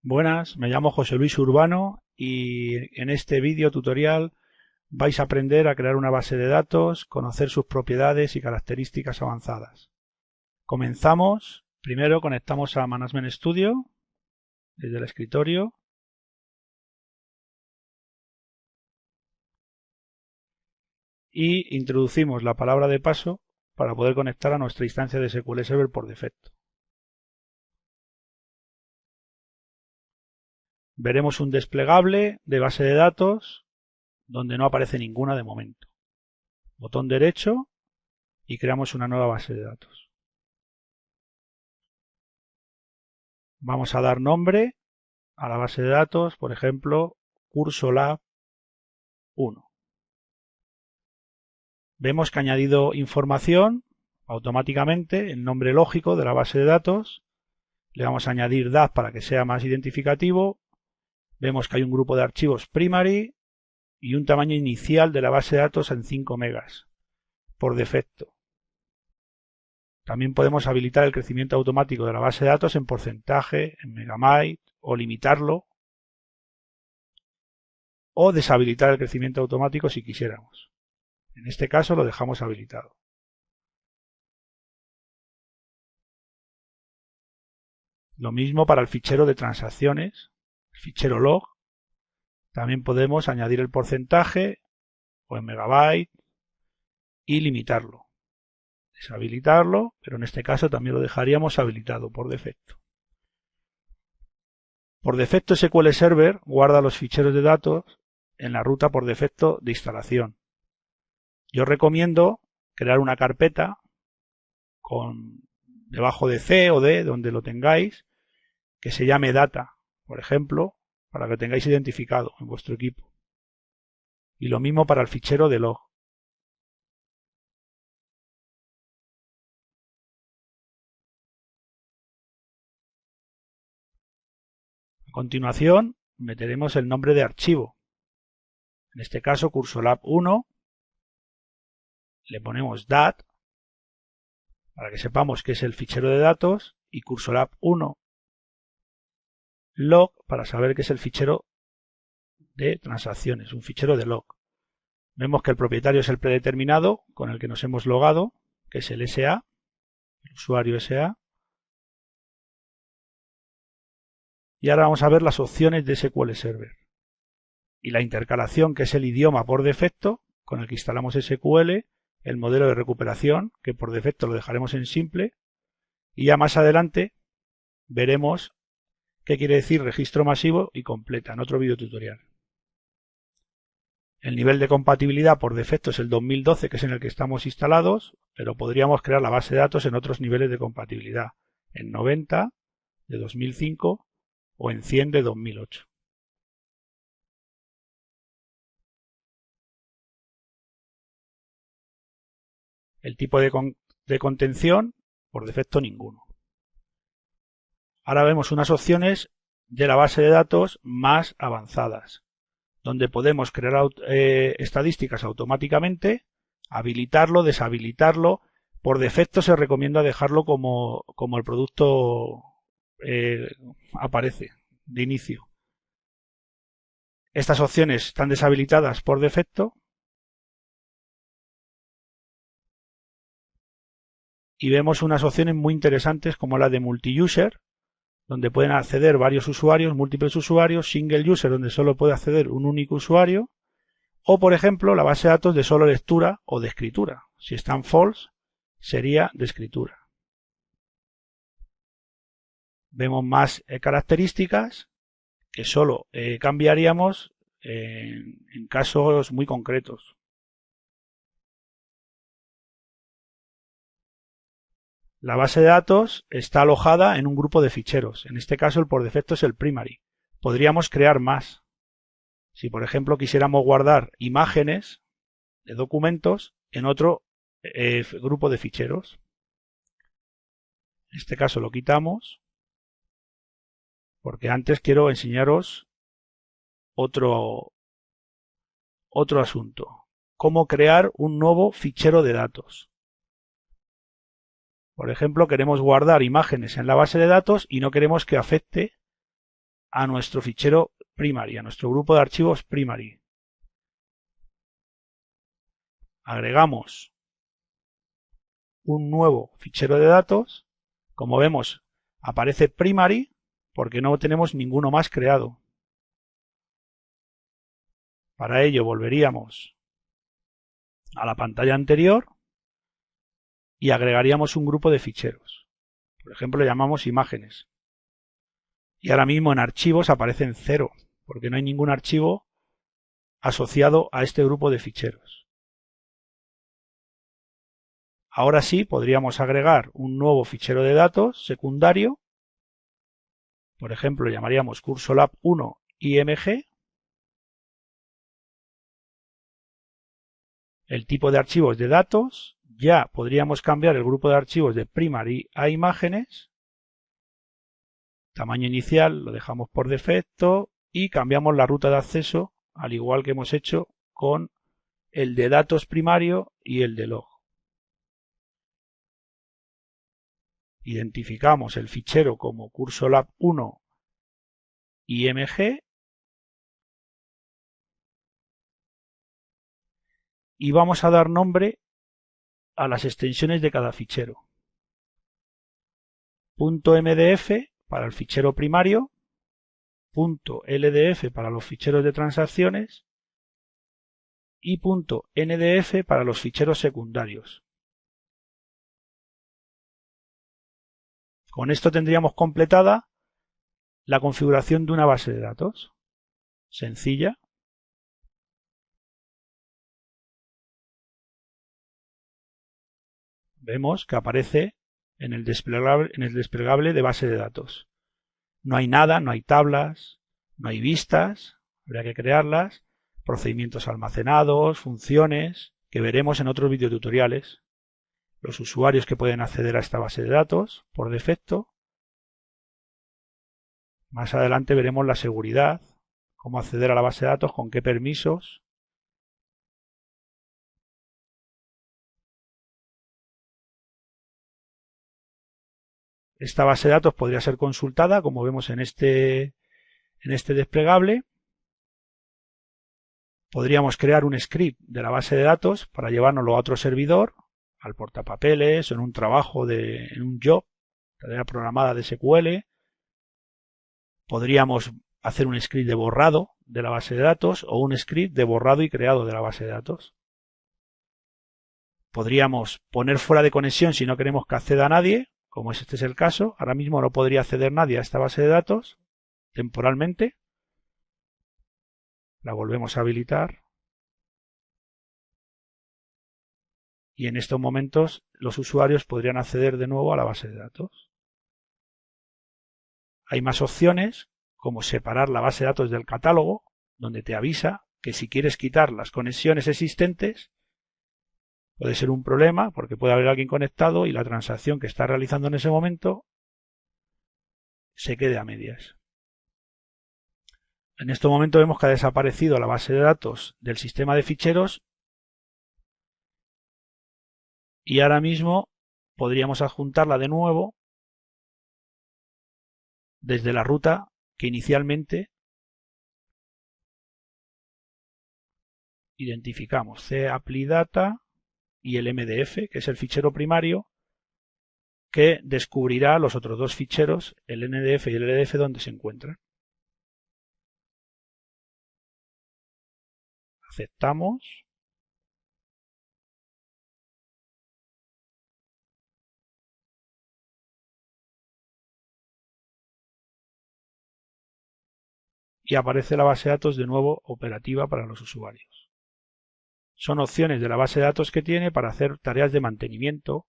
Buenas, me llamo José Luis Urbano y en este vídeo tutorial vais a aprender a crear una base de datos, conocer sus propiedades y características avanzadas. Comenzamos. Primero conectamos a Management Studio desde el escritorio. Y introducimos la palabra de paso para poder conectar a nuestra instancia de SQL Server por defecto. Veremos un desplegable de base de datos donde no aparece ninguna de momento. Botón derecho y creamos una nueva base de datos. Vamos a dar nombre a la base de datos, por ejemplo, CursoLab 1. Vemos que ha añadido información automáticamente, el nombre lógico de la base de datos. Le vamos a añadir DAT para que sea más identificativo. Vemos que hay un grupo de archivos primary y un tamaño inicial de la base de datos en 5 megas por defecto. También podemos habilitar el crecimiento automático de la base de datos en porcentaje, en megabyte o limitarlo, o deshabilitar el crecimiento automático si quisiéramos. En este caso lo dejamos habilitado. Lo mismo para el fichero de transacciones, el fichero log. También podemos añadir el porcentaje o en megabyte y limitarlo. Deshabilitarlo, pero en este caso también lo dejaríamos habilitado por defecto. Por defecto SQL Server guarda los ficheros de datos en la ruta por defecto de instalación. Yo recomiendo crear una carpeta debajo de C o D, donde lo tengáis, que se llame Data, por ejemplo, para que tengáis identificado en vuestro equipo. Y lo mismo para el fichero de log. A continuación, meteremos el nombre de archivo. En este caso, CursoLab 1. Le ponemos DAT para que sepamos que es el fichero de datos y CursoLab 1 log para saber que es el fichero de transacciones, un fichero de log. Vemos que el propietario es el predeterminado con el que nos hemos logado, que es el SA, el usuario SA. Y ahora vamos a ver las opciones de SQL Server. Y la intercalación, que es el idioma por defecto con el que instalamos SQL, el modelo de recuperación, que por defecto lo dejaremos en simple, y ya más adelante veremos qué quiere decir registro masivo y completa en otro video tutorial. El nivel de compatibilidad por defecto es el 2012, que es en el que estamos instalados, pero podríamos crear la base de datos en otros niveles de compatibilidad, en 90 de 2005 o en 100 de 2008. El tipo de contención, por defecto ninguno. Ahora vemos unas opciones de la base de datos más avanzadas, donde podemos crear estadísticas automáticamente, habilitarlo, deshabilitarlo. Por defecto se recomienda dejarlo como el producto aparece de inicio. Estas opciones están deshabilitadas por defecto. Y vemos unas opciones muy interesantes como la de multi-user, donde pueden acceder varios usuarios, múltiples usuarios, single user, donde solo puede acceder un único usuario, o por ejemplo la base de datos de solo lectura o de escritura. Si están false, sería de escritura. Vemos más características que solo cambiaríamos en casos muy concretos. La base de datos está alojada en un grupo de ficheros. En este caso el por defecto es el primary. Podríamos crear más. Si por ejemplo quisiéramos guardar imágenes de documentos en otro grupo de ficheros. En este caso lo quitamos porque antes quiero enseñaros otro otro asunto. Cómo crear un nuevo fichero de datos. Por ejemplo, queremos guardar imágenes en la base de datos y no queremos que afecte a nuestro fichero primary, a nuestro grupo de archivos primary. Agregamos un nuevo fichero de datos. Como vemos, aparece primary porque no tenemos ninguno más creado. Para ello volveríamos a la pantalla anterior y agregaríamos un grupo de ficheros. Por ejemplo, le llamamos imágenes. Y ahora mismo en archivos aparecen 0, porque no hay ningún archivo asociado a este grupo de ficheros. Ahora sí podríamos agregar un nuevo fichero de datos secundario. Por ejemplo, le llamaríamos cursolab1 img. El tipo de archivos de datos. Ya podríamos cambiar el grupo de archivos de primary a imágenes. Tamaño inicial lo dejamos por defecto y cambiamos la ruta de acceso, al igual que hemos hecho con el de datos primario y el de log. Identificamos el fichero como cursolab1 img y vamos a dar nombre a las extensiones de cada fichero. .mdf para el fichero primario, .ldf para los ficheros de transacciones y .ndf para los ficheros secundarios. Con esto tendríamos completada la configuración de una base de datos. Sencilla. Vemos que aparece en el desplegable de base de datos. No hay nada, no hay tablas, no hay vistas, habría que crearlas, procedimientos almacenados, funciones, que veremos en otros videotutoriales. Los usuarios que pueden acceder a esta base de datos por defecto. Más adelante veremos la seguridad, cómo acceder a la base de datos, con qué permisos. Esta base de datos podría ser consultada, como vemos en este desplegable. Podríamos crear un script de la base de datos para llevárnoslo a otro servidor, al portapapeles, o en un trabajo, en un job, tarea programada de SQL. Podríamos hacer un script de borrado de la base de datos o un script de borrado y creado de la base de datos. Podríamos poner fuera de conexión si no queremos que acceda a nadie, como este es el caso. Ahora mismo no podría acceder nadie a esta base de datos temporalmente. La volvemos a habilitar. Y en estos momentos los usuarios podrían acceder de nuevo a la base de datos. Hay más opciones, como separar la base de datos del catálogo, donde te avisa que si quieres quitar las conexiones existentes, puede ser un problema porque puede haber alguien conectado y la transacción que está realizando en ese momento se quede a medias. En este momento vemos que ha desaparecido la base de datos del sistema de ficheros y ahora mismo podríamos adjuntarla de nuevo desde la ruta que inicialmente identificamos, capply-data y el MDF, que es el fichero primario, que descubrirá los otros dos ficheros, el NDF y el LDF, donde se encuentran. Aceptamos. Y aparece la base de datos de nuevo operativa para los usuarios. Son opciones de la base de datos que tiene para hacer tareas de mantenimiento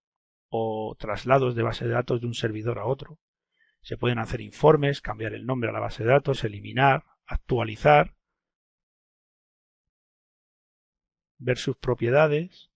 o traslados de base de datos de un servidor a otro. Se pueden hacer informes, cambiar el nombre a la base de datos, eliminar, actualizar, ver sus propiedades.